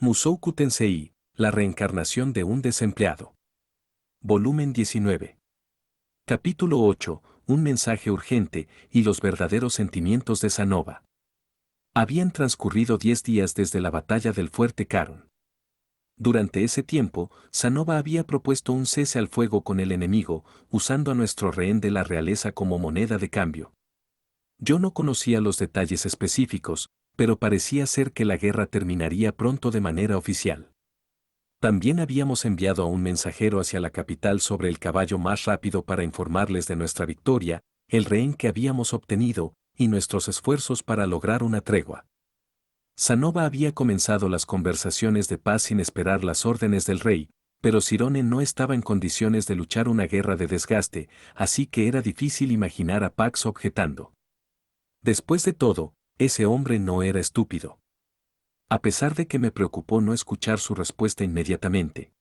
Musouku Tensei, la reencarnación de un desempleado. Volumen 19. Capítulo 8, un mensaje urgente y los verdaderos sentimientos de Sanova. Habían transcurrido 10 días desde la batalla del Fuerte Caron. Durante ese tiempo, Sanova había propuesto un cese al fuego con el enemigo, usando a nuestro rehén de la realeza como moneda de cambio. Yo no conocía los detalles específicos, pero parecía ser que la guerra terminaría pronto de manera oficial. También habíamos enviado a un mensajero hacia la capital sobre el caballo más rápido para informarles de nuestra victoria, el rehén que habíamos obtenido, y nuestros esfuerzos para lograr una tregua. Sanova había comenzado las conversaciones de paz sin esperar las órdenes del rey, pero Sirone no estaba en condiciones de luchar una guerra de desgaste, así que era difícil imaginar a Pax objetando. Después de todo, ese hombre no era estúpido. A pesar de que me preocupó no escuchar su respuesta inmediatamente.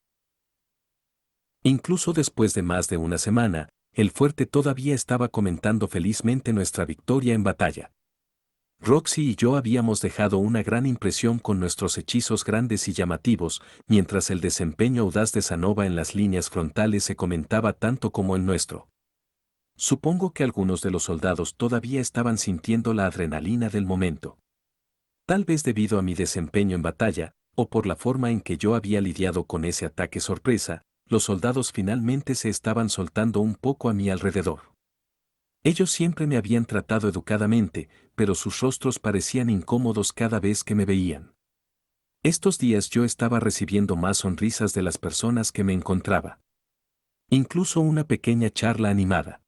Incluso después de más de una semana, el fuerte todavía estaba comentando felizmente nuestra victoria en batalla. Roxy y yo habíamos dejado una gran impresión con nuestros hechizos grandes y llamativos, mientras el desempeño audaz de Sanova en las líneas frontales se comentaba tanto como el nuestro. Supongo que algunos de los soldados todavía estaban sintiendo la adrenalina del momento. Tal vez debido a mi desempeño en batalla, o por la forma en que yo había lidiado con ese ataque sorpresa, los soldados finalmente se estaban soltando un poco a mi alrededor. Ellos siempre me habían tratado educadamente, pero sus rostros parecían incómodos cada vez que me veían. Estos días yo estaba recibiendo más sonrisas de las personas que me encontraba. Incluso una pequeña charla animada.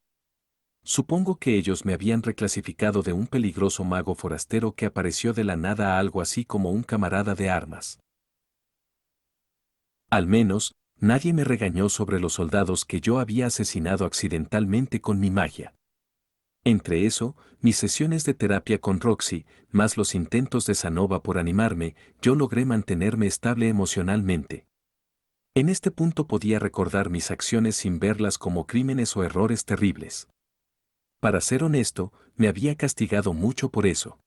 Supongo que ellos me habían reclasificado de un peligroso mago forastero que apareció de la nada a algo así como un camarada de armas. Al menos, nadie me regañó sobre los soldados que yo había asesinado accidentalmente con mi magia. Entre eso, mis sesiones de terapia con Roxy, más los intentos de Sanova por animarme, yo logré mantenerme estable emocionalmente. En este punto podía recordar mis acciones sin verlas como crímenes o errores terribles. Para ser honesto, me había castigado mucho por eso.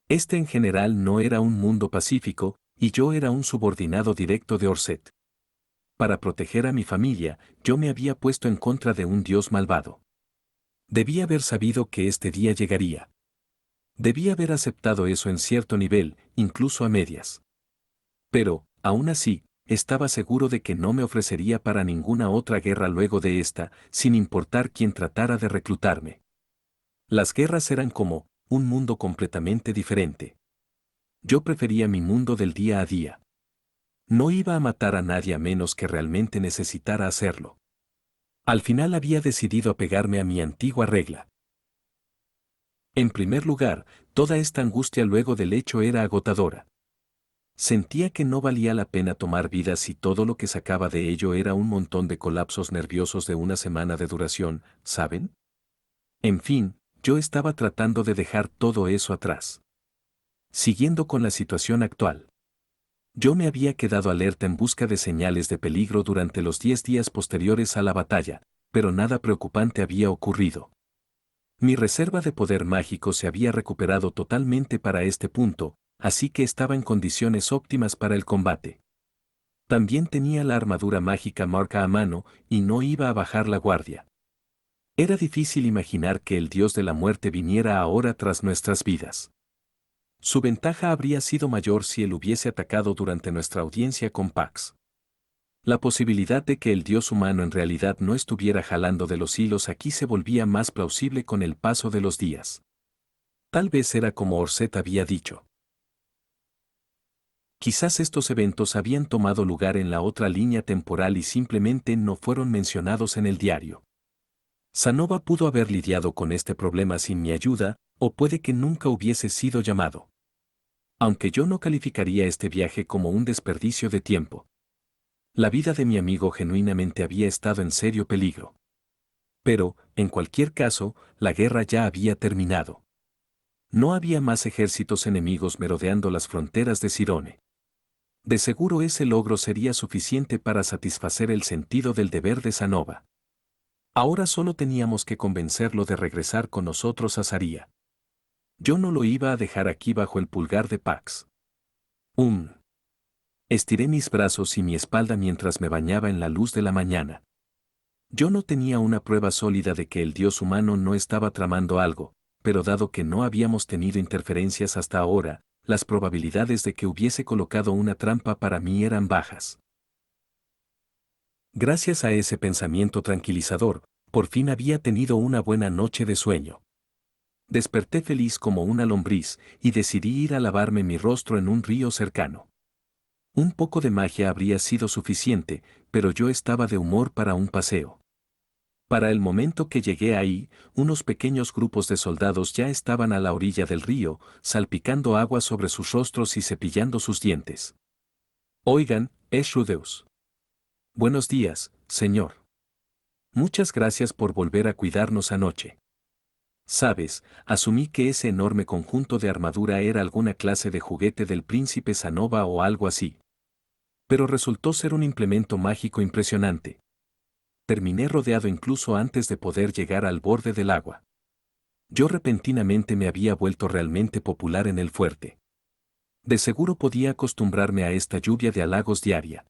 Este en general no era un mundo pacífico, y yo era un subordinado directo de Orset. Para proteger a mi familia, yo me había puesto en contra de un dios malvado. Debía haber sabido que este día llegaría. Debía haber aceptado eso en cierto nivel, incluso a medias. Pero, aún así, estaba seguro de que no me ofrecería para ninguna otra guerra luego de esta, sin importar quién tratara de reclutarme. Las guerras eran como un mundo completamente diferente. Yo prefería mi mundo del día a día. No iba a matar a nadie a menos que realmente necesitara hacerlo. Al final había decidido apegarme a mi antigua regla. En primer lugar, toda esta angustia luego del hecho era agotadora. Sentía que no valía la pena tomar vidas si todo lo que sacaba de ello era un montón de colapsos nerviosos de una semana de duración, ¿saben? En fin, yo estaba tratando de dejar todo eso atrás. Siguiendo con la situación actual. Yo me había quedado alerta en busca de señales de peligro durante los 10 días posteriores a la batalla, pero nada preocupante había ocurrido. Mi reserva de poder mágico se había recuperado totalmente para este punto, así que estaba en condiciones óptimas para el combate. También tenía la armadura mágica marca a mano y no iba a bajar la guardia. Era difícil imaginar que el dios de la muerte viniera ahora tras nuestras vidas. Su ventaja habría sido mayor si él hubiese atacado durante nuestra audiencia con Pax. La posibilidad de que el dios humano en realidad no estuviera jalando de los hilos aquí se volvía más plausible con el paso de los días. Tal vez era como Orset había dicho. Quizás estos eventos habían tomado lugar en la otra línea temporal y simplemente no fueron mencionados en el diario. Sanova pudo haber lidiado con este problema sin mi ayuda, o puede que nunca hubiese sido llamado. Aunque yo no calificaría este viaje como un desperdicio de tiempo. La vida de mi amigo genuinamente había estado en serio peligro. Pero, en cualquier caso, la guerra ya había terminado. No había más ejércitos enemigos merodeando las fronteras de Sirone. De seguro ese logro sería suficiente para satisfacer el sentido del deber de Sanova. Ahora solo teníamos que convencerlo de regresar con nosotros a Saria. Yo no lo iba a dejar aquí bajo el pulgar de Pax. Estiré mis brazos y mi espalda mientras me bañaba en la luz de la mañana. Yo no tenía una prueba sólida de que el dios humano no estaba tramando algo, pero dado que no habíamos tenido interferencias hasta ahora, las probabilidades de que hubiese colocado una trampa para mí eran bajas. Gracias a ese pensamiento tranquilizador, por fin había tenido una buena noche de sueño. Desperté feliz como una lombriz y decidí ir a lavarme mi rostro en un río cercano. Un poco de magia habría sido suficiente, pero yo estaba de humor para un paseo. Para el momento que llegué ahí, unos pequeños grupos de soldados ya estaban a la orilla del río, salpicando agua sobre sus rostros y cepillando sus dientes. Oigan, es Rudeus. Buenos días, señor. Muchas gracias por volver a cuidarnos anoche. Sabes, asumí que ese enorme conjunto de armadura era alguna clase de juguete del príncipe Sanova o algo así. Pero resultó ser un implemento mágico impresionante. Terminé rodeado incluso antes de poder llegar al borde del agua. Yo repentinamente me había vuelto realmente popular en el fuerte. De seguro podía acostumbrarme a esta lluvia de halagos diaria.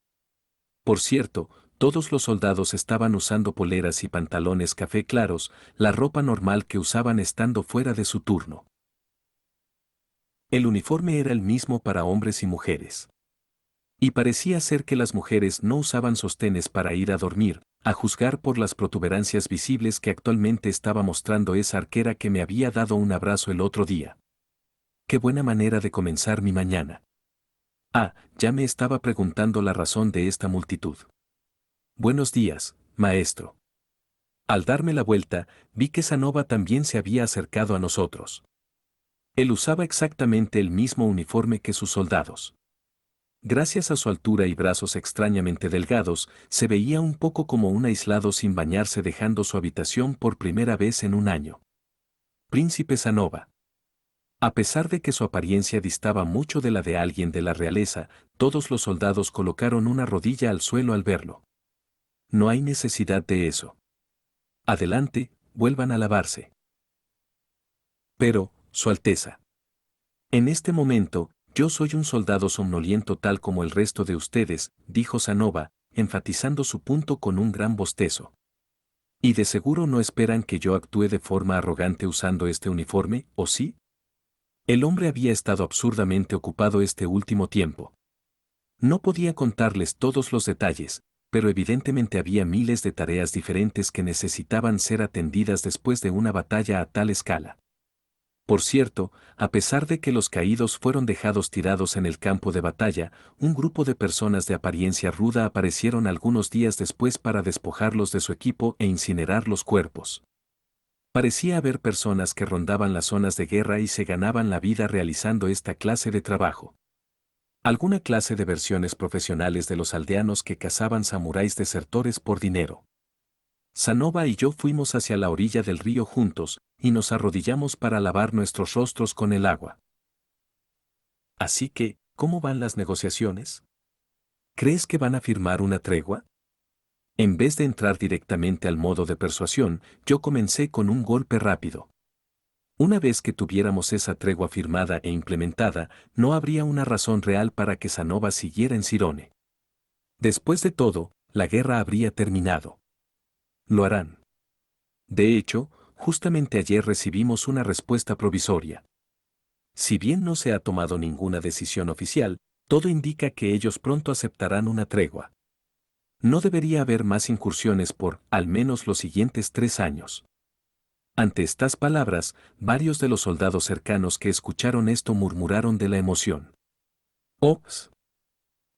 Por cierto, todos los soldados estaban usando poleras y pantalones café claros, la ropa normal que usaban estando fuera de su turno. El uniforme era el mismo para hombres y mujeres. Y parecía ser que las mujeres no usaban sostenes para ir a dormir, a juzgar por las protuberancias visibles que actualmente estaba mostrando esa arquera que me había dado un abrazo el otro día. Qué buena manera de comenzar mi mañana. Ah, ya me estaba preguntando la razón de esta multitud. Buenos días, maestro. Al darme la vuelta, vi que Sanova también se había acercado a nosotros. Él usaba exactamente el mismo uniforme que sus soldados. Gracias a su altura y brazos extrañamente delgados, se veía un poco como un aislado sin bañarse dejando su habitación por primera vez en un año. Príncipe Sanova. A pesar de que su apariencia distaba mucho de la de alguien de la realeza, todos los soldados colocaron una rodilla al suelo al verlo. No hay necesidad de eso. Adelante, vuelvan a lavarse. Pero, Su Alteza. En este momento, yo soy un soldado somnoliento tal como el resto de ustedes, dijo Sanova, enfatizando su punto con un gran bostezo. Y de seguro no esperan que yo actúe de forma arrogante usando este uniforme, ¿o sí? El hombre había estado absurdamente ocupado este último tiempo. No podía contarles todos los detalles, pero evidentemente había miles de tareas diferentes que necesitaban ser atendidas después de una batalla a tal escala. Por cierto, a pesar de que los caídos fueron dejados tirados en el campo de batalla, un grupo de personas de apariencia ruda aparecieron algunos días después para despojarlos de su equipo e incinerar los cuerpos. Parecía haber personas que rondaban las zonas de guerra y se ganaban la vida realizando esta clase de trabajo. Alguna clase de versiones profesionales de los aldeanos que cazaban samuráis desertores por dinero. Sanova y yo fuimos hacia la orilla del río juntos, y nos arrodillamos para lavar nuestros rostros con el agua. Así que, ¿cómo van las negociaciones? ¿Crees que van a firmar una tregua? En vez de entrar directamente al modo de persuasión, yo comencé con un golpe rápido. Una vez que tuviéramos esa tregua firmada e implementada, no habría una razón real para que Sanova siguiera en Cirone. Después de todo, la guerra habría terminado. Lo harán. De hecho, justamente ayer recibimos una respuesta provisoria. Si bien no se ha tomado ninguna decisión oficial, todo indica que ellos pronto aceptarán una tregua. No debería haber más incursiones por, al menos, los siguientes 3 años. Ante estas palabras, varios de los soldados cercanos que escucharon esto murmuraron de la emoción. Ops.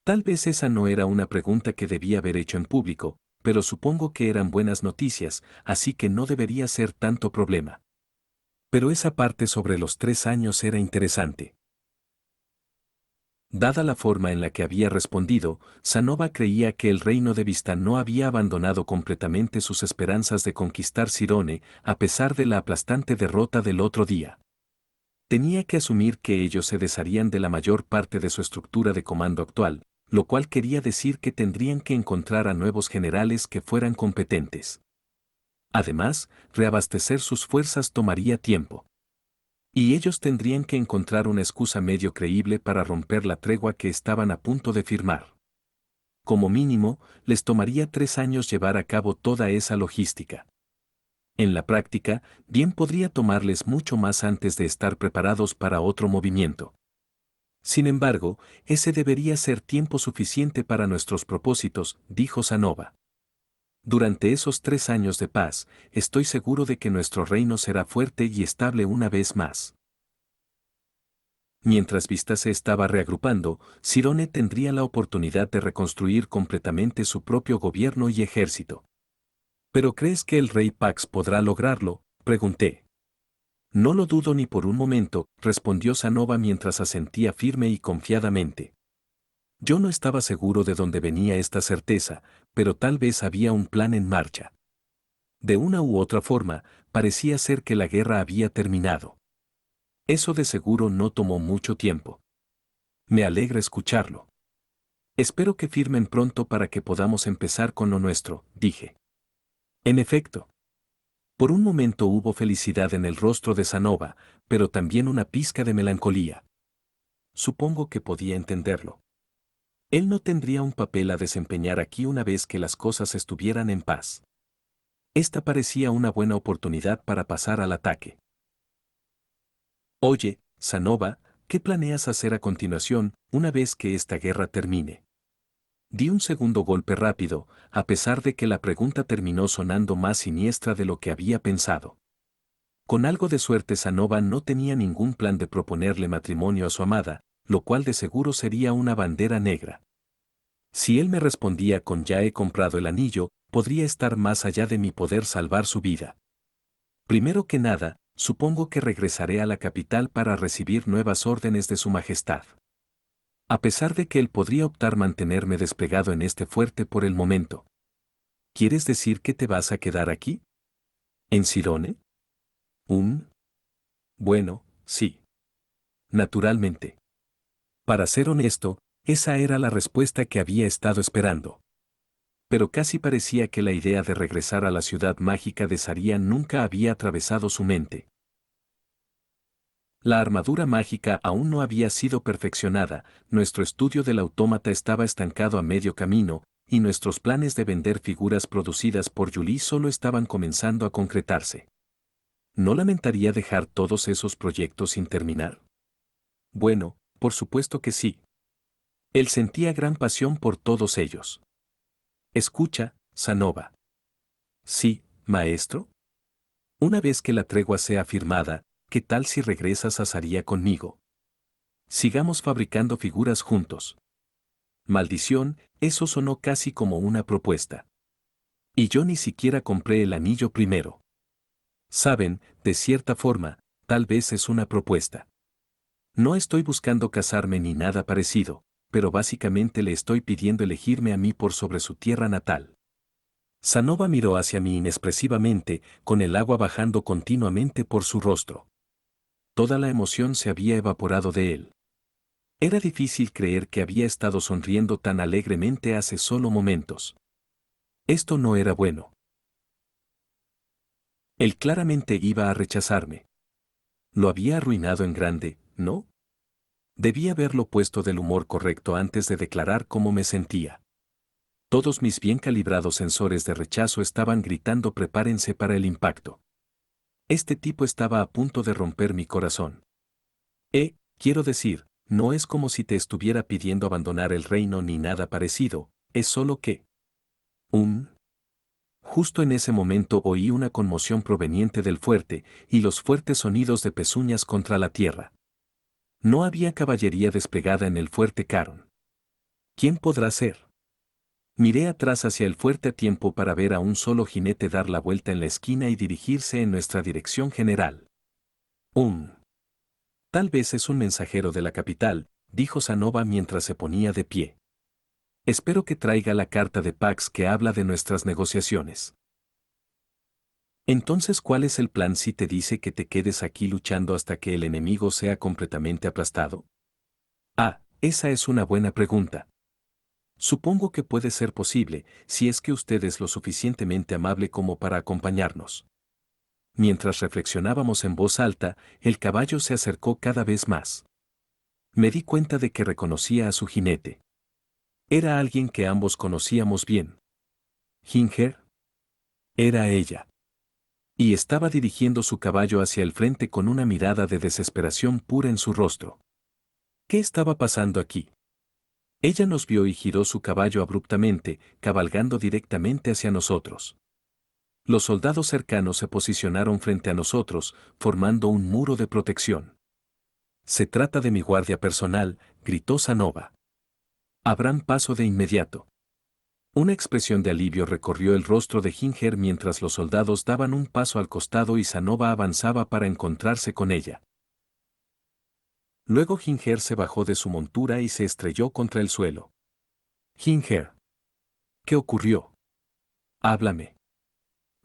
Tal vez esa no era una pregunta que debía haber hecho en público, pero supongo que eran buenas noticias, así que no debería ser tanto problema. Pero esa parte sobre los 3 años era interesante. Dada la forma en la que había respondido, Sanova creía que el reino de Vista no había abandonado completamente sus esperanzas de conquistar Cirone, a pesar de la aplastante derrota del otro día. Tenía que asumir que ellos se desharían de la mayor parte de su estructura de comando actual, lo cual quería decir que tendrían que encontrar a nuevos generales que fueran competentes. Además, reabastecer sus fuerzas tomaría tiempo. Y ellos tendrían que encontrar una excusa medio creíble para romper la tregua que estaban a punto de firmar. Como mínimo, les tomaría 3 años llevar a cabo toda esa logística. En la práctica, bien podría tomarles mucho más antes de estar preparados para otro movimiento. Sin embargo, ese debería ser tiempo suficiente para nuestros propósitos, dijo Sanova. Durante esos 3 años de paz, estoy seguro de que nuestro reino será fuerte y estable una vez más. Mientras Vista se estaba reagrupando, Sirone tendría la oportunidad de reconstruir completamente su propio gobierno y ejército. ¿Pero crees que el rey Pax podrá lograrlo?, pregunté. No lo dudo ni por un momento, respondió Sanova mientras asentía firme y confiadamente. Yo no estaba seguro de dónde venía esta certeza, pero tal vez había un plan en marcha. De una u otra forma, parecía ser que la guerra había terminado. Eso de seguro no tomó mucho tiempo. Me alegra escucharlo. Espero que firmen pronto para que podamos empezar con lo nuestro, dije. En efecto. Por un momento hubo felicidad en el rostro de Sanova, pero también una pizca de melancolía. Supongo que podía entenderlo. Él no tendría un papel a desempeñar aquí una vez que las cosas estuvieran en paz. Esta parecía una buena oportunidad para pasar al ataque. Oye, Sanova, ¿qué planeas hacer a continuación, una vez que esta guerra termine? Di un segundo golpe rápido, a pesar de que la pregunta terminó sonando más siniestra de lo que había pensado. Con algo de suerte Sanova no tenía ningún plan de proponerle matrimonio a su amada, lo cual de seguro sería una bandera negra. Si él me respondía con ya he comprado el anillo, podría estar más allá de mi poder salvar su vida. Primero que nada, supongo que regresaré a la capital para recibir nuevas órdenes de su majestad. A pesar de que él podría optar mantenerme desplegado en este fuerte por el momento. ¿Quieres decir que te vas a quedar aquí? ¿En Sirone? Bueno, sí. Naturalmente. Para ser honesto, esa era la respuesta que había estado esperando. Pero casi parecía que la idea de regresar a la ciudad mágica de Saria nunca había atravesado su mente. La armadura mágica aún no había sido perfeccionada, nuestro estudio del autómata estaba estancado a medio camino, y nuestros planes de vender figuras producidas por Julie solo estaban comenzando a concretarse. ¿No lamentaría dejar todos esos proyectos sin terminar? Bueno, por supuesto que sí. Él sentía gran pasión por todos ellos. Escucha, Sanova. Sí, maestro. Una vez que la tregua sea firmada, ¿qué tal si regresas a Saria conmigo? Sigamos fabricando figuras juntos. Maldición, eso sonó casi como una propuesta. Y yo ni siquiera compré el anillo primero. Saben, de cierta forma, tal vez es una propuesta. No estoy buscando casarme ni nada parecido, pero básicamente le estoy pidiendo elegirme a mí por sobre su tierra natal. Sanova miró hacia mí inexpresivamente, con el agua bajando continuamente por su rostro. Toda la emoción se había evaporado de él. Era difícil creer que había estado sonriendo tan alegremente hace solo momentos. Esto no era bueno. Él claramente iba a rechazarme. Lo había arruinado en grande, ¿no? Debía haberlo puesto del humor correcto antes de declarar cómo me sentía. Todos mis bien calibrados sensores de rechazo estaban gritando prepárense para el impacto. Este tipo estaba a punto de romper mi corazón. Quiero decir, no es como si te estuviera pidiendo abandonar el reino ni nada parecido, es solo que... Justo en ese momento oí una conmoción proveniente del fuerte y los fuertes sonidos de pezuñas contra la tierra. No había caballería desplegada en el fuerte Caron. ¿Quién podrá ser? Miré atrás hacia el fuerte a tiempo para ver a un solo jinete dar la vuelta en la esquina y dirigirse en nuestra dirección general. Tal vez es un mensajero de la capital, dijo Sanova mientras se ponía de pie. Espero que traiga la carta de Pax que habla de nuestras negociaciones. Entonces, ¿cuál es el plan si te dice que te quedes aquí luchando hasta que el enemigo sea completamente aplastado? Esa es una buena pregunta. Supongo que puede ser posible, si es que usted es lo suficientemente amable como para acompañarnos. Mientras reflexionábamos en voz alta, el caballo se acercó cada vez más. Me di cuenta de que reconocía a su jinete. Era alguien que ambos conocíamos bien. Ginger. Era ella. Y estaba dirigiendo su caballo hacia el frente con una mirada de desesperación pura en su rostro. ¿Qué estaba pasando aquí? Ella nos vio y giró su caballo abruptamente, cabalgando directamente hacia nosotros. Los soldados cercanos se posicionaron frente a nosotros, formando un muro de protección. Se trata de mi guardia personal, gritó Sanova. Abran paso de inmediato. Una expresión de alivio recorrió el rostro de Ginger mientras los soldados daban un paso al costado y Sanova avanzaba para encontrarse con ella. Luego Ginger se bajó de su montura y se estrelló contra el suelo. Ginger. ¿Qué ocurrió? Háblame.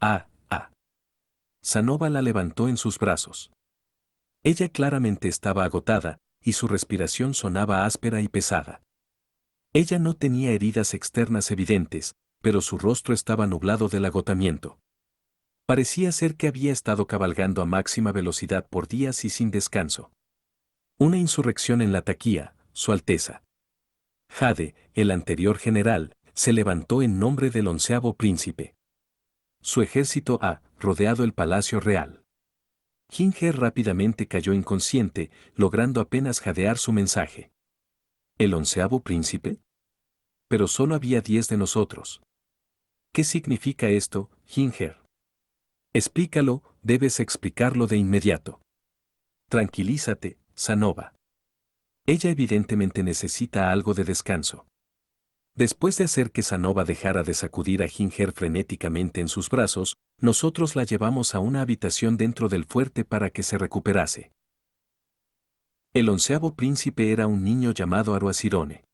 Ah. Sanova la levantó en sus brazos. Ella claramente estaba agotada, y su respiración sonaba áspera y pesada. Ella no tenía heridas externas evidentes, pero su rostro estaba nublado del agotamiento. Parecía ser que había estado cabalgando a máxima velocidad por días y sin descanso. Una insurrección en la taquía, Su Alteza. Jade, el anterior general, se levantó en nombre del 11º príncipe. Su ejército ha rodeado el palacio real. Ginger rápidamente cayó inconsciente, logrando apenas jadear su mensaje. ¿El 11º príncipe? Pero solo había 10 de nosotros. ¿Qué significa esto, Ginger? Explícalo, debes explicarlo de inmediato. Tranquilízate, Sanova. Ella evidentemente necesita algo de descanso. Después de hacer que Sanova dejara de sacudir a Ginger frenéticamente en sus brazos, nosotros la llevamos a una habitación dentro del fuerte para que se recuperase. El 11º príncipe era un niño llamado Aruasirone.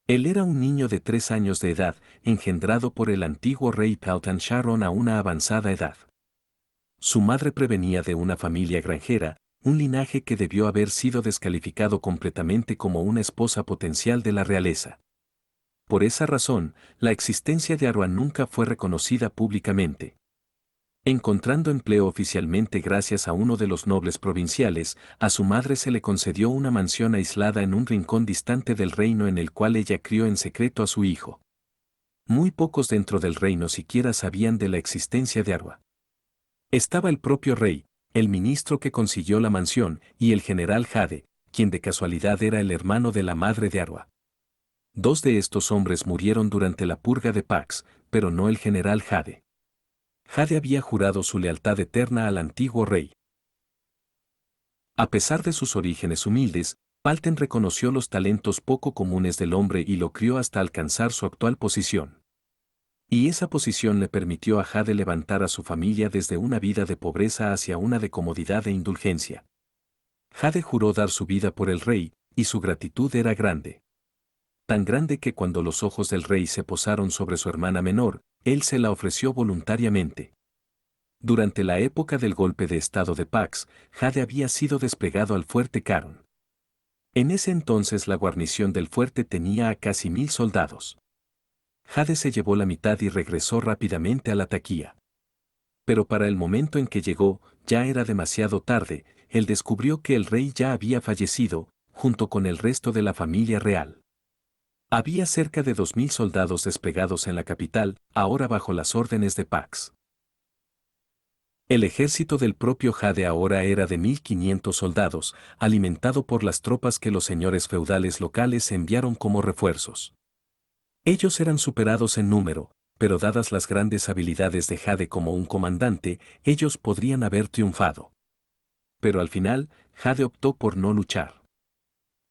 Él era un niño de 3 años de edad, engendrado por el antiguo rey Pautan Sharon a una avanzada edad. Su madre provenía de una familia granjera, un linaje que debió haber sido descalificado completamente como una esposa potencial de la realeza. Por esa razón, la existencia de Arwan nunca fue reconocida públicamente. Encontrando empleo oficialmente gracias a uno de los nobles provinciales, a su madre se le concedió una mansión aislada en un rincón distante del reino en el cual ella crió en secreto a su hijo. Muy pocos dentro del reino siquiera sabían de la existencia de Arwa. Estaba el propio rey, el ministro que consiguió la mansión, y el general Jade, quien de casualidad era el hermano de la madre de Arwa. 2 de estos hombres murieron durante la purga de Pax, pero no el general Jade. Jade había jurado su lealtad eterna al antiguo rey. A pesar de sus orígenes humildes, Palten reconoció los talentos poco comunes del hombre y lo crió hasta alcanzar su actual posición. Y esa posición le permitió a Jade levantar a su familia desde una vida de pobreza hacia una de comodidad e indulgencia. Jade juró dar su vida por el rey, y su gratitud era grande. Tan grande que cuando los ojos del rey se posaron sobre su hermana menor, él se la ofreció voluntariamente. Durante la época del golpe de estado de Pax, Jade había sido desplegado al fuerte Caron. En ese entonces la guarnición del fuerte tenía a casi 1000 soldados. Jade se llevó la mitad y regresó rápidamente a la taquía. Pero para el momento en que llegó, ya era demasiado tarde, él descubrió que el rey ya había fallecido, junto con el resto de la familia real. Había cerca de 2000 soldados desplegados en la capital, ahora bajo las órdenes de Pax. El ejército del propio Jade ahora era de 1500 soldados, alimentado por las tropas que los señores feudales locales enviaron como refuerzos. Ellos eran superados en número, pero dadas las grandes habilidades de Jade como un comandante, ellos podrían haber triunfado. Pero al final, Jade optó por no luchar.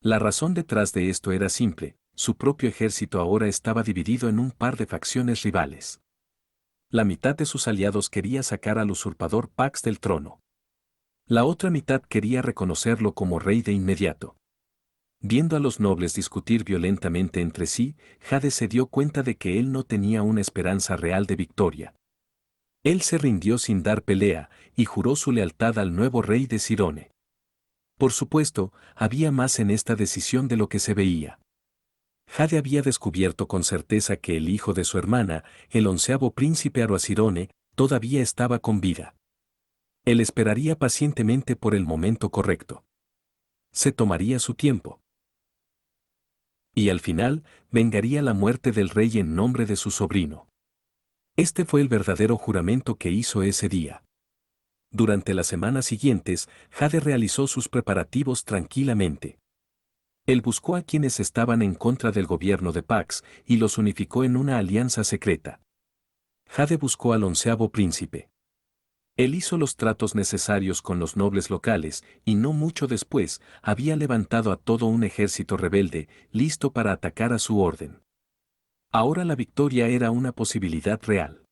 La razón detrás de esto era simple: su propio ejército ahora estaba dividido en un par de facciones rivales. La mitad de sus aliados quería sacar al usurpador Pax del trono. La otra mitad quería reconocerlo como rey de inmediato. Viendo a los nobles discutir violentamente entre sí, Jade se dio cuenta de que él no tenía una esperanza real de victoria. Él se rindió sin dar pelea, y juró su lealtad al nuevo rey de Cirone. Por supuesto, había más en esta decisión de lo que se veía. Jade había descubierto con certeza que el hijo de su hermana, el 11º príncipe Aruasirone, todavía estaba con vida. Él esperaría pacientemente por el momento correcto. Se tomaría su tiempo. Y al final, vengaría la muerte del rey en nombre de su sobrino. Este fue el verdadero juramento que hizo ese día. Durante las semanas siguientes, Jade realizó sus preparativos tranquilamente. Él buscó a quienes estaban en contra del gobierno de Pax y los unificó en una alianza secreta. Jade buscó al 11º príncipe. Él hizo los tratos necesarios con los nobles locales y no mucho después había levantado a todo un ejército rebelde, listo para atacar a su orden. Ahora la victoria era una posibilidad real.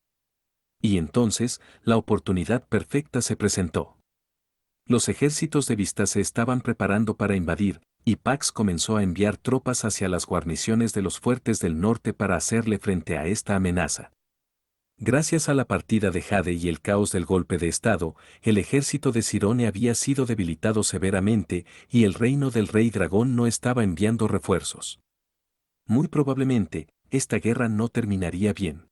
Y entonces, la oportunidad perfecta se presentó. Los ejércitos de Vista se estaban preparando para invadir, y Pax comenzó a enviar tropas hacia las guarniciones de los fuertes del norte para hacerle frente a esta amenaza. Gracias a la partida de Jade y el caos del golpe de Estado, el ejército de Sirone había sido debilitado severamente y el reino del rey dragón no estaba enviando refuerzos. Muy probablemente, esta guerra no terminaría bien.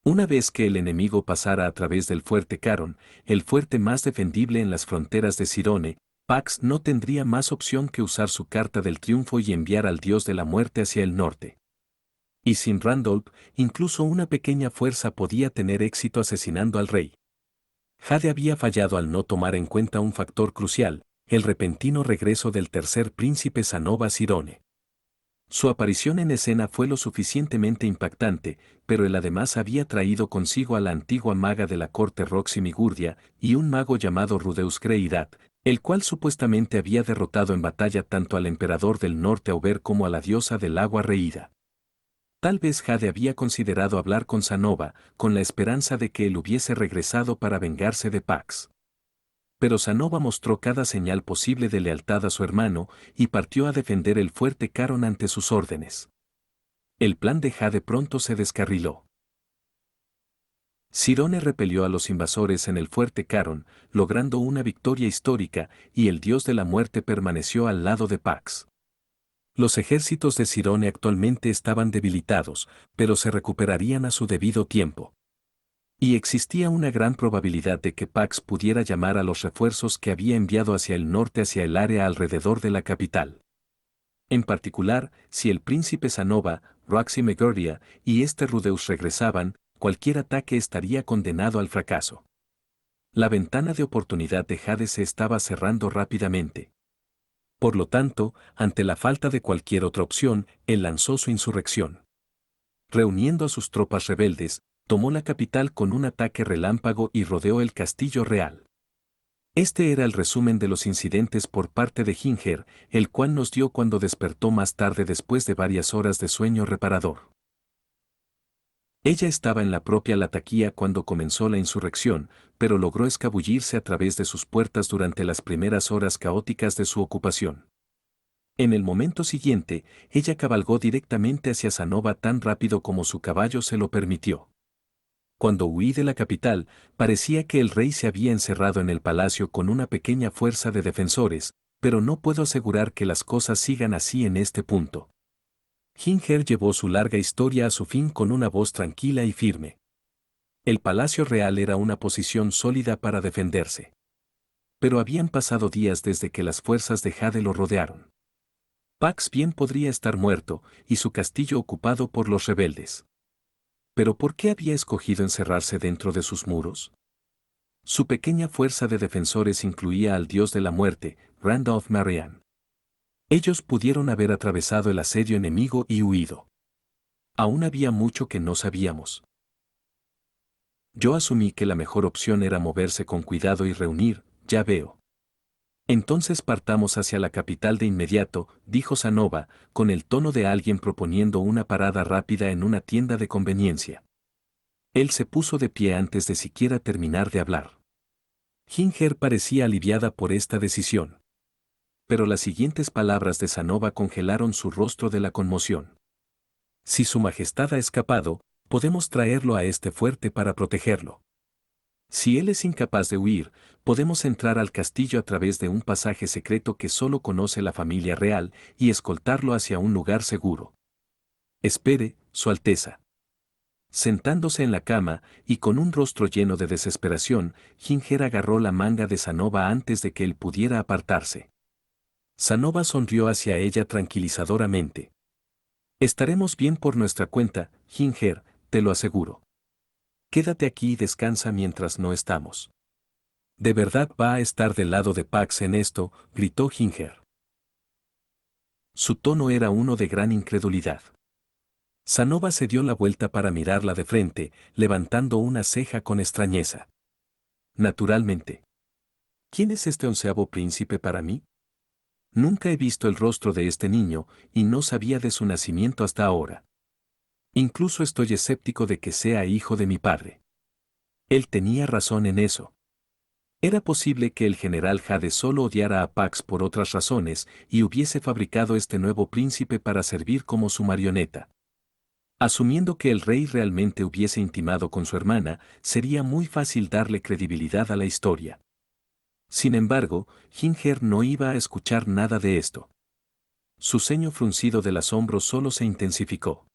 Una vez que el enemigo pasara a través del fuerte Caron, el fuerte más defendible en las fronteras de Sirone, Pax no tendría más opción que usar su carta del triunfo y enviar al dios de la muerte hacia el norte. Y sin Randolph, incluso una pequeña fuerza podía tener éxito asesinando al rey. Jade había fallado al no tomar en cuenta un factor crucial, el repentino regreso del tercer príncipe Sanova Sirone. Su aparición en escena fue lo suficientemente impactante, pero él además había traído consigo a la antigua maga de la corte Roxy Migurdia y un mago llamado Rudeus Greidat, el cual supuestamente había derrotado en batalla tanto al emperador del norte Auber como a la diosa del agua Reída. Tal vez Jade había considerado hablar con Sanova, con la esperanza de que él hubiese regresado para vengarse de Pax. Pero Sanova mostró cada señal posible de lealtad a su hermano y partió a defender el fuerte Caron ante sus órdenes. El plan de Jade pronto se descarriló. Sirone repelió a los invasores en el fuerte Caron, logrando una victoria histórica, y el dios de la muerte permaneció al lado de Pax. Los ejércitos de Sirone actualmente estaban debilitados, pero se recuperarían a su debido tiempo. Y existía una gran probabilidad de que Pax pudiera llamar a los refuerzos que había enviado hacia el norte hacia el área alrededor de la capital. En particular, si el príncipe Sanova, Roxy Megurdia y este Rudeus regresaban, cualquier ataque estaría condenado al fracaso. La ventana de oportunidad de Jade se estaba cerrando rápidamente. Por lo tanto, ante la falta de cualquier otra opción, él lanzó su insurrección. Reuniendo a sus tropas rebeldes, tomó la capital con un ataque relámpago y rodeó el castillo real. Este era el resumen de los incidentes por parte de Ginger, el cual nos dio cuando despertó más tarde después de varias horas de sueño reparador. Ella estaba en la propia Latakia cuando comenzó la insurrección, pero logró escabullirse a través de sus puertas durante las primeras horas caóticas de su ocupación. En el momento siguiente, ella cabalgó directamente hacia Sanova tan rápido como su caballo se lo permitió. Cuando huí de la capital, parecía que el rey se había encerrado en el palacio con una pequeña fuerza de defensores, pero no puedo asegurar que las cosas sigan así en este punto. Ginger llevó su larga historia a su fin con una voz tranquila y firme. El palacio real era una posición sólida para defenderse. Pero habían pasado días desde que las fuerzas de Jade lo rodearon. Pax bien podría estar muerto y su castillo ocupado por los rebeldes. ¿Pero por qué había escogido encerrarse dentro de sus muros? Su pequeña fuerza de defensores incluía al dios de la muerte, Randolph Marian. Ellos pudieron haber atravesado el asedio enemigo y huido. Aún había mucho que no sabíamos. Yo asumí que la mejor opción era moverse con cuidado y reunir, ya veo. Entonces partamos hacia la capital de inmediato, dijo Sanova, con el tono de alguien proponiendo una parada rápida en una tienda de conveniencia. Él se puso de pie antes de siquiera terminar de hablar. Ginger parecía aliviada por esta decisión. Pero las siguientes palabras de Sanova congelaron su rostro de la conmoción. Si su majestad ha escapado, podemos traerlo a este fuerte para protegerlo. Si él es incapaz de huir, podemos entrar al castillo a través de un pasaje secreto que solo conoce la familia real y escoltarlo hacia un lugar seguro. Espere, Su Alteza. Sentándose en la cama, y con un rostro lleno de desesperación, Ginger agarró la manga de Sanova antes de que él pudiera apartarse. Sanova sonrió hacia ella tranquilizadoramente. Estaremos bien por nuestra cuenta, Ginger, te lo aseguro. Quédate aquí y descansa mientras no estamos. ¿De verdad va a estar del lado de Pax en esto?, gritó Ginger. Su tono era uno de gran incredulidad. Sanova se dio la vuelta para mirarla de frente, levantando una ceja con extrañeza. Naturalmente. ¿Quién es este 11º príncipe para mí? Nunca he visto el rostro de este niño, y no sabía de su nacimiento hasta ahora. Incluso estoy escéptico de que sea hijo de mi padre. Él tenía razón en eso. Era posible que el general Jade solo odiara a Pax por otras razones y hubiese fabricado este nuevo príncipe para servir como su marioneta. Asumiendo que el rey realmente hubiese intimado con su hermana, sería muy fácil darle credibilidad a la historia. Sin embargo, Ginger no iba a escuchar nada de esto. Su ceño fruncido del asombro solo se intensificó.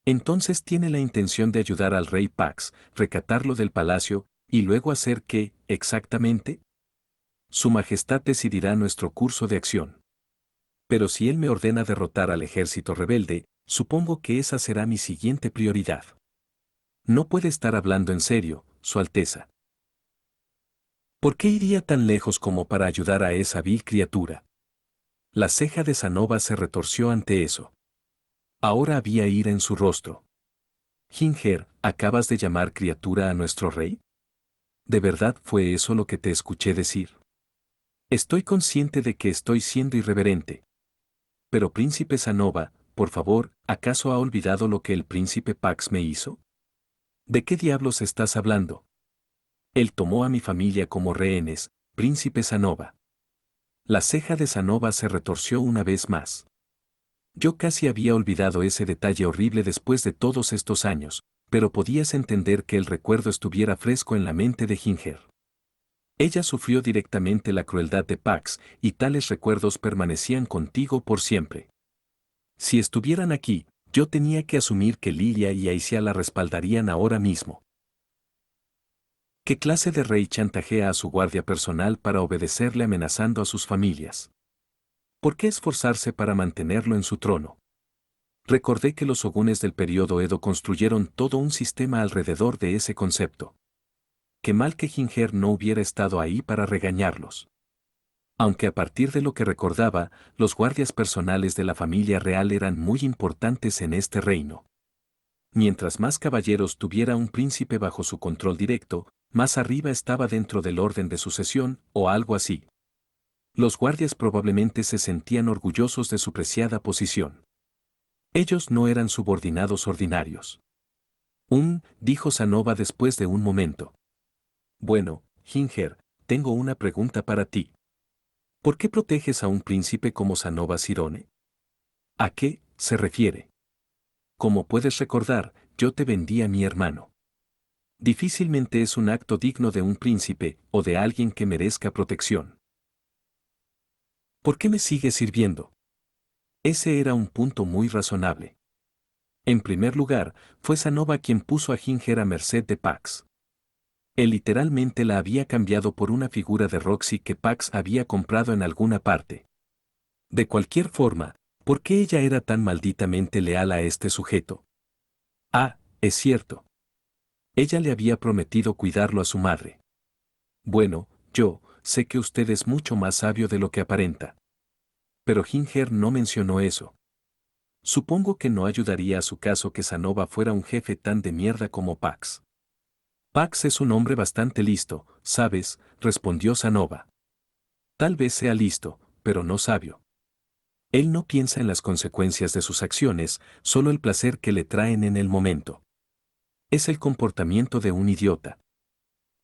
Entonces tiene la intención de ayudar al rey Pax, recatarlo del palacio, y luego hacer qué, exactamente. Su Majestad decidirá nuestro curso de acción. Pero si él me ordena derrotar al ejército rebelde, supongo que esa será mi siguiente prioridad. No puede estar hablando en serio, Su Alteza. ¿Por qué iría tan lejos como para ayudar a esa vil criatura? La ceja de Sanova se retorció ante eso. Ahora había ira en su rostro. Ginger, ¿acabas de llamar criatura a nuestro rey? ¿De verdad fue eso lo que te escuché decir? Estoy consciente de que estoy siendo irreverente. Pero príncipe Sanova, por favor, ¿acaso ha olvidado lo que el príncipe Pax me hizo? ¿De qué diablos estás hablando? Él tomó a mi familia como rehenes, príncipe Sanova. La ceja de Sanova se retorció una vez más. Yo casi había olvidado ese detalle horrible después de todos estos años, pero podías entender que el recuerdo estuviera fresco en la mente de Ginger. Ella sufrió directamente la crueldad de Pax, y tales recuerdos permanecían contigo por siempre. Si estuvieran aquí, yo tenía que asumir que Lilia y Aisia la respaldarían ahora mismo. ¿Qué clase de rey chantajea a su guardia personal para obedecerle amenazando a sus familias? ¿Por qué esforzarse para mantenerlo en su trono? Recordé que los ogunes del periodo Edo construyeron todo un sistema alrededor de ese concepto. Qué mal que Ginger no hubiera estado ahí para regañarlos. Aunque a partir de lo que recordaba, los guardias personales de la familia real eran muy importantes en este reino. Mientras más caballeros tuviera un príncipe bajo su control directo, más arriba estaba dentro del orden de sucesión, o algo así. Los guardias probablemente se sentían orgullosos de su preciada posición. Ellos no eran subordinados ordinarios. Dijo Sanova después de un momento. Bueno, Ginger, tengo una pregunta para ti. ¿Por qué proteges a un príncipe como Sanova Sirone? ¿A qué se refiere? Como puedes recordar, yo te vendí a mi hermano. Difícilmente es un acto digno de un príncipe o de alguien que merezca protección. ¿Por qué me sigues sirviendo? Ese era un punto muy razonable. En primer lugar, fue Sanova quien puso a Ginger a merced de Pax. Él literalmente la había cambiado por una figura de Roxy que Pax había comprado en alguna parte. De cualquier forma, ¿por qué ella era tan malditamente leal a este sujeto? Ah, es cierto. Ella le había prometido cuidarlo a su madre. Bueno, yo sé que usted es mucho más sabio de lo que aparenta. Pero Ginger no mencionó eso. Supongo que no ayudaría a su caso que Sanova fuera un jefe tan de mierda como Pax. Pax es un hombre bastante listo, ¿sabes?, respondió Sanova. Tal vez sea listo, pero no sabio. Él no piensa en las consecuencias de sus acciones, solo el placer que le traen en el momento. Es el comportamiento de un idiota.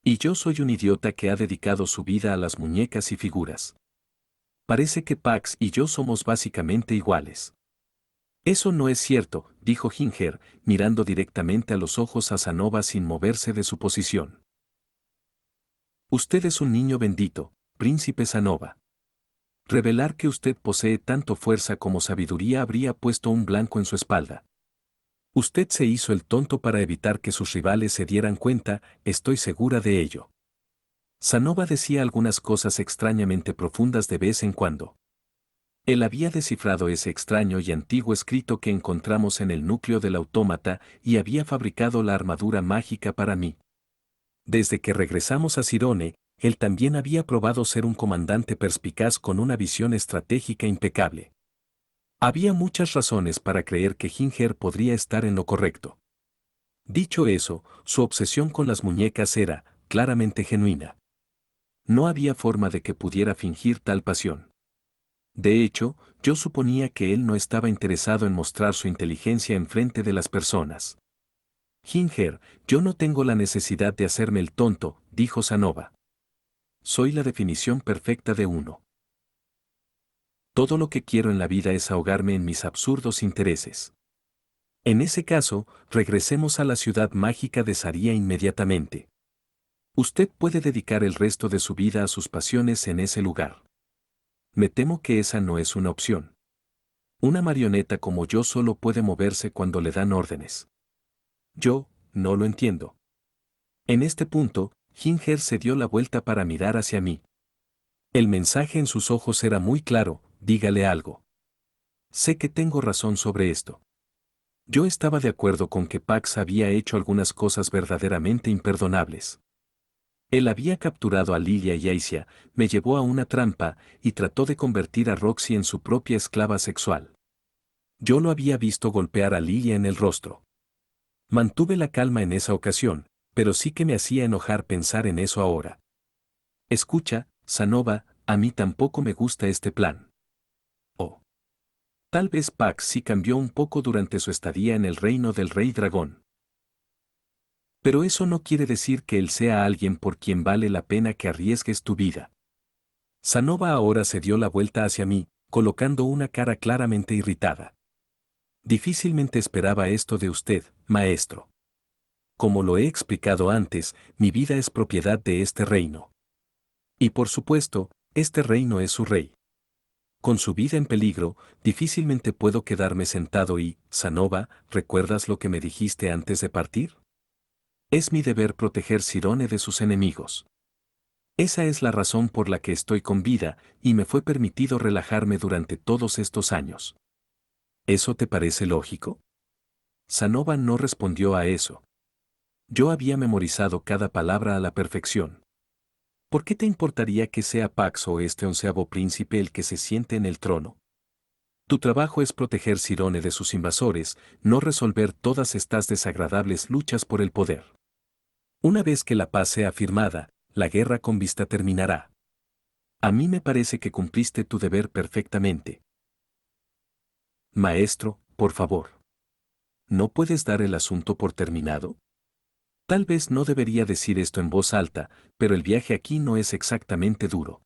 Y yo soy un idiota que ha dedicado su vida a las muñecas y figuras. Parece que Pax y yo somos básicamente iguales. Eso no es cierto, dijo Ginger, mirando directamente a los ojos a Sanova sin moverse de su posición. Usted es un niño bendito, príncipe Sanova. Revelar que usted posee tanto fuerza como sabiduría habría puesto un blanco en su espalda. Usted se hizo el tonto para evitar que sus rivales se dieran cuenta, estoy segura de ello. Sanova decía algunas cosas extrañamente profundas de vez en cuando. Él había descifrado ese extraño y antiguo escrito que encontramos en el núcleo del autómata y había fabricado la armadura mágica para mí. Desde que regresamos a Cirone, él también había probado ser un comandante perspicaz con una visión estratégica impecable. Había muchas razones para creer que Ginger podría estar en lo correcto. Dicho eso, su obsesión con las muñecas era, claramente genuina. No había forma de que pudiera fingir tal pasión. De hecho, yo suponía que él no estaba interesado en mostrar su inteligencia en frente de las personas. Ginger, yo no tengo la necesidad de hacerme el tonto, dijo Sanova. Soy la definición perfecta de uno. Todo lo que quiero en la vida es ahogarme en mis absurdos intereses. En ese caso, regresemos a la ciudad mágica de Saria inmediatamente. Usted puede dedicar el resto de su vida a sus pasiones en ese lugar. Me temo que esa no es una opción. Una marioneta como yo solo puede moverse cuando le dan órdenes. Yo, no lo entiendo. En este punto, Ginger se dio la vuelta para mirar hacia mí. El mensaje en sus ojos era muy claro, dígale algo. Sé que tengo razón sobre esto. Yo estaba de acuerdo con que Pax había hecho algunas cosas verdaderamente imperdonables. Él había capturado a Lilia y Aisia, me llevó a una trampa y trató de convertir a Roxy en su propia esclava sexual. Yo lo había visto golpear a Lilia en el rostro. Mantuve la calma en esa ocasión, pero sí que me hacía enojar pensar en eso ahora. Escucha, Sanova, a mí tampoco me gusta este plan. Oh. Tal vez Pax sí cambió un poco durante su estadía en el reino del Rey Dragón. Pero eso no quiere decir que él sea alguien por quien vale la pena que arriesgues tu vida. Sanova ahora se dio la vuelta hacia mí, colocando una cara claramente irritada. Difícilmente esperaba esto de usted, maestro. Como lo he explicado antes, mi vida es propiedad de este reino. Y por supuesto, este reino es su rey. Con su vida en peligro, difícilmente puedo quedarme sentado y, Sanova, ¿recuerdas lo que me dijiste antes de partir? Es mi deber proteger Cirone de sus enemigos. Esa es la razón por la que estoy con vida y me fue permitido relajarme durante todos estos años. ¿Eso te parece lógico? Sanova no respondió a eso. Yo había memorizado cada palabra a la perfección. ¿Por qué te importaría que sea Pax o este onceavo príncipe el que se siente en el trono? Tu trabajo es proteger Cirone de sus invasores, no resolver todas estas desagradables luchas por el poder. Una vez que la paz sea firmada, la guerra con vista terminará. A mí me parece que cumpliste tu deber perfectamente. Maestro, por favor. ¿No puedes dar el asunto por terminado? Tal vez no debería decir esto en voz alta, pero el viaje aquí no es exactamente duro.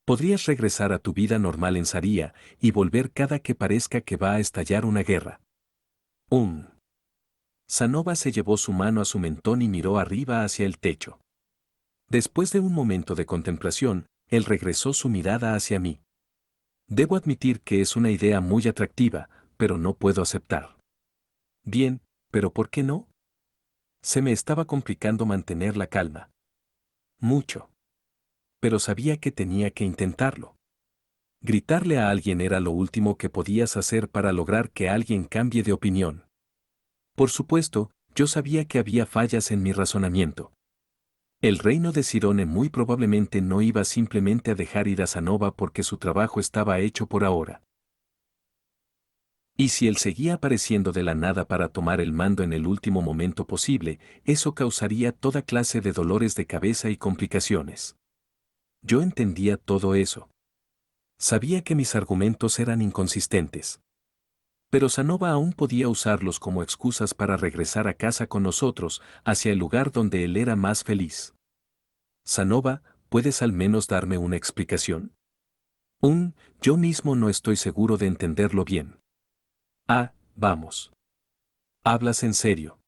Podrías regresar a tu vida normal en Saria y volver cada que parezca que va a estallar una guerra. Sanova se llevó su mano a su mentón y miró arriba hacia el techo. Después de un momento de contemplación, él regresó su mirada hacia mí. Debo admitir que es una idea muy atractiva, pero no puedo aceptar. Bien, pero ¿por qué no? Se me estaba complicando mantener la calma. Mucho. Pero sabía que tenía que intentarlo. Gritarle a alguien era lo último que podías hacer para lograr que alguien cambie de opinión. Por supuesto, yo sabía que había fallas en mi razonamiento. El reino de Cirone muy probablemente no iba simplemente a dejar ir a Sanova porque su trabajo estaba hecho por ahora. Y si él seguía apareciendo de la nada para tomar el mando en el último momento posible, eso causaría toda clase de dolores de cabeza y complicaciones. Yo entendía todo eso. Sabía que mis argumentos eran inconsistentes. Pero Sanova aún podía usarlos como excusas para regresar a casa con nosotros, hacia el lugar donde él era más feliz. Sanova, ¿puedes al menos darme una explicación? Yo mismo no estoy seguro de entenderlo bien. Ah, vamos. ¿Hablas en serio?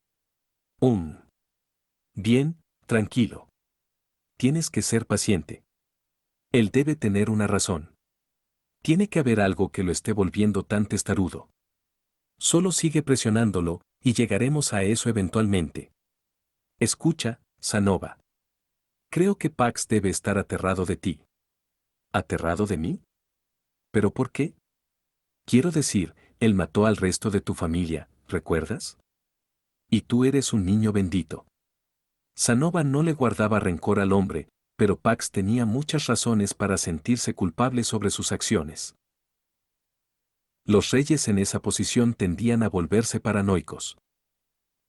Bien, tranquilo. Tienes que ser paciente. Él debe tener una razón. Tiene que haber algo que lo esté volviendo tan testarudo. Solo sigue presionándolo, Y llegaremos a eso eventualmente. Escucha, Sanova. Creo que Pax debe estar aterrado de ti. ¿Aterrado de mí? ¿Pero por qué? Quiero decir, él mató al resto de tu familia, ¿recuerdas? Y tú eres un niño bendito. Sanova no le guardaba rencor al hombre, pero Pax tenía muchas razones para sentirse culpable sobre sus acciones. Los reyes en esa posición tendían a volverse paranoicos.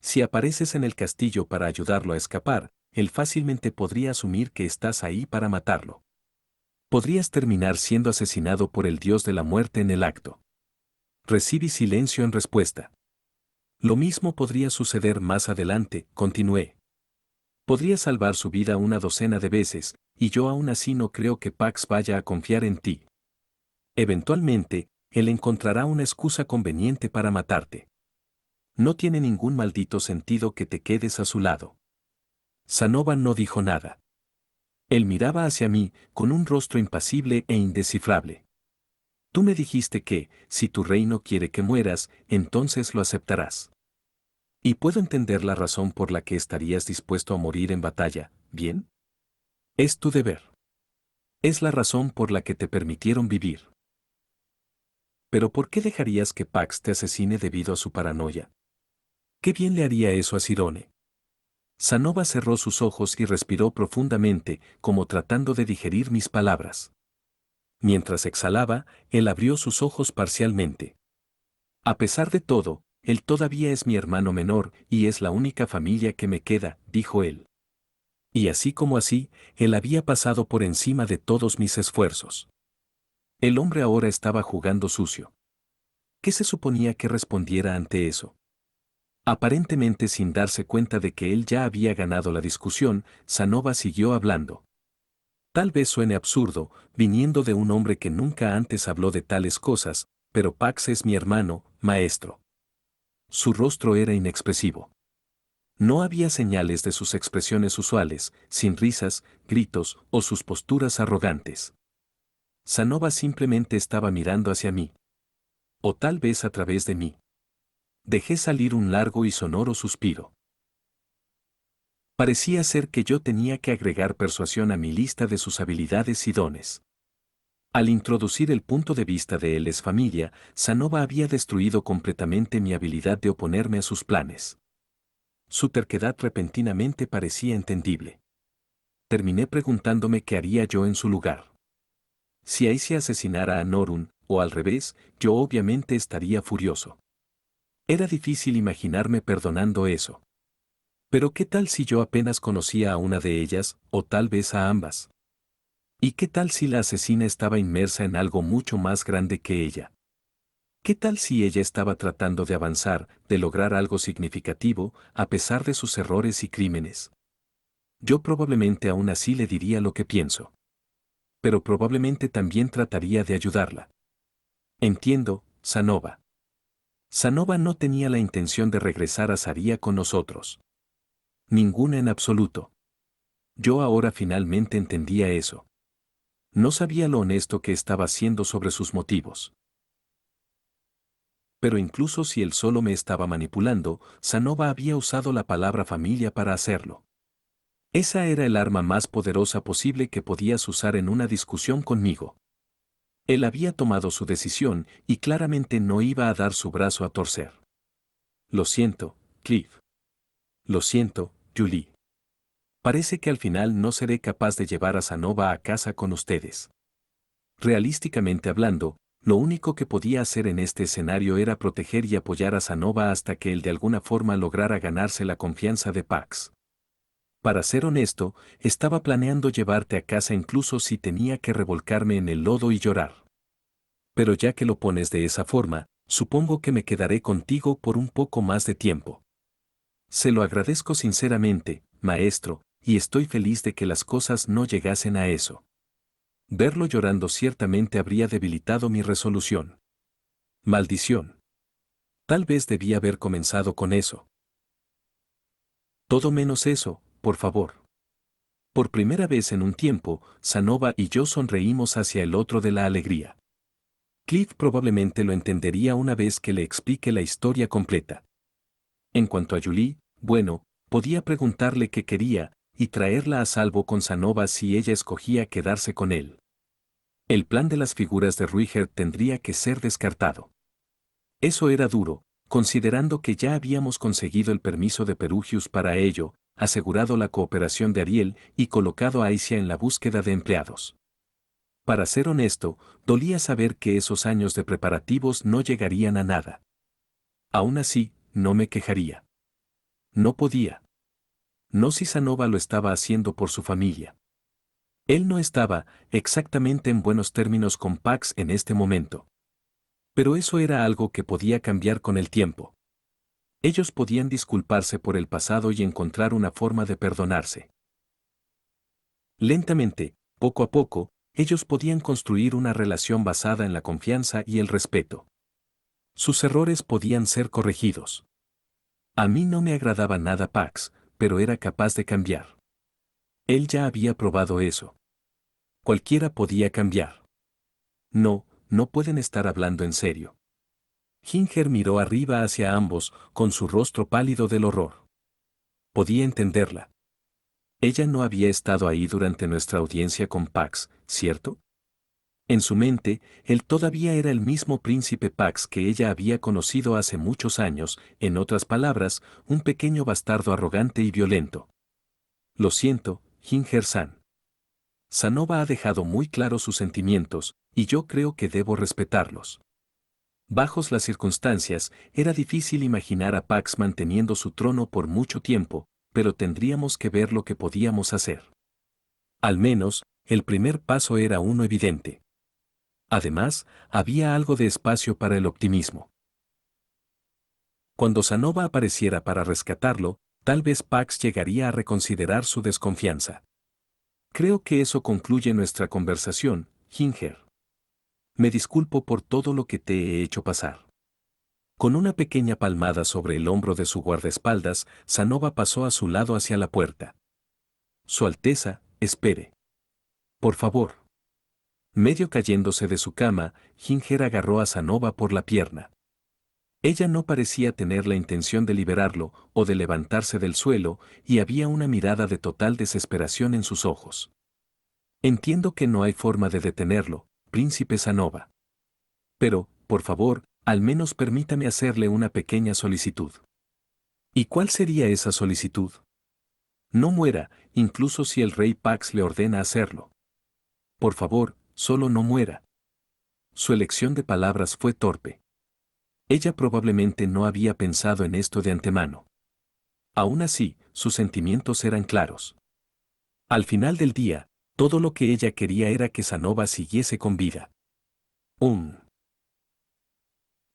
Si apareces en el castillo para ayudarlo a escapar, él fácilmente podría asumir que estás ahí para matarlo. Podrías terminar siendo asesinado por el dios de la muerte en el acto. Recibí silencio en respuesta. Lo mismo podría suceder más adelante, continué. Podría salvar su vida una docena de veces, y yo aún así no creo que Pax vaya a confiar en ti. Eventualmente, él encontrará una excusa conveniente para matarte. No tiene ningún maldito sentido que te quedes a su lado. Sanova no dijo nada. Él miraba hacia mí, con un rostro impasible e indescifrable. Tú me dijiste que, si tu reino quiere que mueras, entonces lo aceptarás. Y puedo entender la razón por la que estarías dispuesto a morir en batalla, ¿bien? Es tu deber. Es la razón por la que te permitieron vivir. Pero ¿por qué dejarías que Pax te asesine debido a su paranoia? ¿Qué bien le haría eso a Sirone? Sanova cerró sus ojos y respiró profundamente, como tratando de digerir mis palabras. Mientras exhalaba, él abrió sus ojos parcialmente. A pesar de todo, él todavía es mi hermano menor y es la única familia que me queda, dijo él. Y así como así, él había pasado por encima de todos mis esfuerzos. El hombre ahora estaba jugando sucio. ¿Qué se suponía que respondiera ante eso? Aparentemente sin darse cuenta de que él ya había ganado la discusión, Sanova siguió hablando. Tal vez suene absurdo, viniendo de un hombre que nunca antes habló de tales cosas, pero Pax es mi hermano, maestro. Su rostro era inexpresivo. No había señales de sus expresiones usuales, sin risas, gritos o sus posturas arrogantes. Sanova simplemente estaba mirando hacia mí. O tal vez a través de mí. Dejé salir un largo y sonoro suspiro. Parecía ser que yo tenía que agregar persuasión a mi lista de sus habilidades y dones. Al introducir el punto de vista de él es familia, Sanova había destruido completamente mi habilidad de oponerme a sus planes. Su terquedad repentinamente parecía entendible. Terminé preguntándome qué haría yo en su lugar. Si Aisha asesinara a Norun, o al revés, yo obviamente estaría furioso. Era difícil imaginarme perdonando eso. Pero ¿qué tal si yo apenas conocía a una de ellas, o tal vez a ambas? ¿Y qué tal si la asesina estaba inmersa en algo mucho más grande que ella? ¿Qué tal si ella estaba tratando de avanzar, de lograr algo significativo, a pesar de sus errores y crímenes? Yo probablemente aún así le diría lo que pienso. Pero probablemente también trataría de ayudarla. Entiendo, Sanova. Sanova no tenía la intención de regresar a Saria con nosotros. Ninguna en absoluto. Yo ahora finalmente entendía eso. No sabía lo honesto que estaba siendo sobre sus motivos. Pero incluso si él solo me estaba manipulando, Sanova había usado la palabra familia para hacerlo. Esa era el arma más poderosa posible que podías usar en una discusión conmigo. Él había tomado su decisión y claramente no iba a dar su brazo a torcer. Lo siento, Cliff. Lo siento, Julie. Parece que al final no seré capaz de llevar a Sanova a casa con ustedes. Realísticamente hablando, lo único que podía hacer en este escenario era proteger y apoyar a Sanova hasta que él de alguna forma lograra ganarse la confianza de Pax. Para ser honesto, estaba planeando llevarte a casa incluso si tenía que revolcarme en el lodo y llorar. Pero ya que lo pones de esa forma, supongo que me quedaré contigo por un poco más de tiempo. Se lo agradezco sinceramente, maestro, y estoy feliz de que las cosas no llegasen a eso. Verlo llorando ciertamente habría debilitado mi resolución. Maldición. Tal vez debía haber comenzado con eso. Todo menos eso, por favor. Por primera vez en un tiempo, Sanova y yo sonreímos hacia el otro de la alegría. Cliff probablemente lo entendería una vez que le explique la historia completa. En cuanto a Julie, bueno, podía preguntarle qué quería y traerla a salvo con Sanova si ella escogía quedarse con él. El plan de las figuras de Ruiger tendría que ser descartado. Eso era duro, considerando que ya habíamos conseguido el permiso de Perugius para ello, asegurado la cooperación de Ariel y colocado a Aisia en la búsqueda de empleados. Para ser honesto, dolía saber que esos años de preparativos no llegarían a nada. Aún así, no me quejaría. No podía. No si Sanova lo estaba haciendo por su familia. Él no estaba, exactamente en buenos términos con Pax en este momento. Pero eso era algo que podía cambiar con el tiempo. Ellos podían disculparse por el pasado y encontrar una forma de perdonarse. Lentamente, poco a poco, ellos podían construir una relación basada en la confianza y el respeto. Sus errores podían ser corregidos. A mí no me agradaba nada Pax, pero era capaz de cambiar. Él ya había probado eso. Cualquiera podía cambiar. No, no pueden estar hablando en serio. Ginger miró arriba hacia ambos, con su rostro pálido del horror. Podía entenderla. Ella no había estado ahí durante nuestra audiencia con Pax, ¿cierto? En su mente, él todavía era el mismo príncipe Pax que ella había conocido hace muchos años, en otras palabras, un pequeño bastardo arrogante y violento. Lo siento, Ginger-san. Sanova ha dejado muy claros sus sentimientos, y yo creo que debo respetarlos. Bajos las circunstancias, era difícil imaginar a Pax manteniendo su trono por mucho tiempo, pero tendríamos que ver lo que podíamos hacer. Al menos, el primer paso era uno evidente. Además, había algo de espacio para el optimismo. Cuando Sanova apareciera para rescatarlo, tal vez Pax llegaría a reconsiderar su desconfianza. Creo que eso concluye nuestra conversación, Ginger. Me disculpo por todo lo que te he hecho pasar. Con una pequeña palmada sobre el hombro de su guardaespaldas, Sanova pasó a su lado hacia la puerta. Su Alteza, espere. Por favor. Medio cayéndose de su cama, Ginger agarró a Sanova por la pierna. Ella no parecía tener la intención de liberarlo o de levantarse del suelo, y había una mirada de total desesperación en sus ojos. Entiendo que no hay forma de detenerlo, príncipe Sanova. Pero, por favor, al menos permítame hacerle una pequeña solicitud. ¿Y cuál sería esa solicitud? No muera, incluso si el rey Pax le ordena hacerlo. Por favor, solo no muera. Su elección de palabras fue torpe. Ella probablemente no había pensado en esto de antemano. Aún así, sus sentimientos eran claros. Al final del día, todo lo que ella quería era que Sanova siguiese con vida.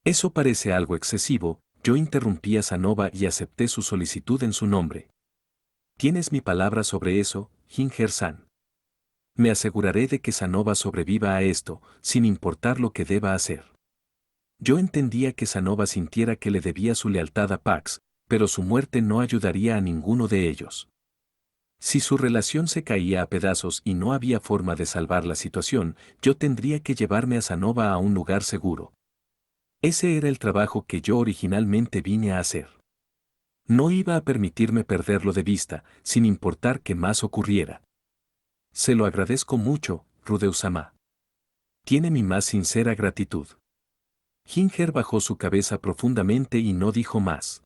Eso parece algo excesivo, yo interrumpí a Sanova y acepté su solicitud en su nombre. Tienes mi palabra sobre eso, Ginger-san. Me aseguraré de que Sanova sobreviva a esto, sin importar lo que deba hacer. Yo entendía que Sanova sintiera que le debía su lealtad a Pax, pero su muerte no ayudaría a ninguno de ellos. Si su relación se caía a pedazos y no había forma de salvar la situación, yo tendría que llevarme a Sanova a un lugar seguro. Ese era el trabajo que yo originalmente vine a hacer. No iba a permitirme perderlo de vista, sin importar qué más ocurriera. Se lo agradezco mucho, Rudeusama. Tiene mi más sincera gratitud. Ginger bajó su cabeza profundamente y no dijo más.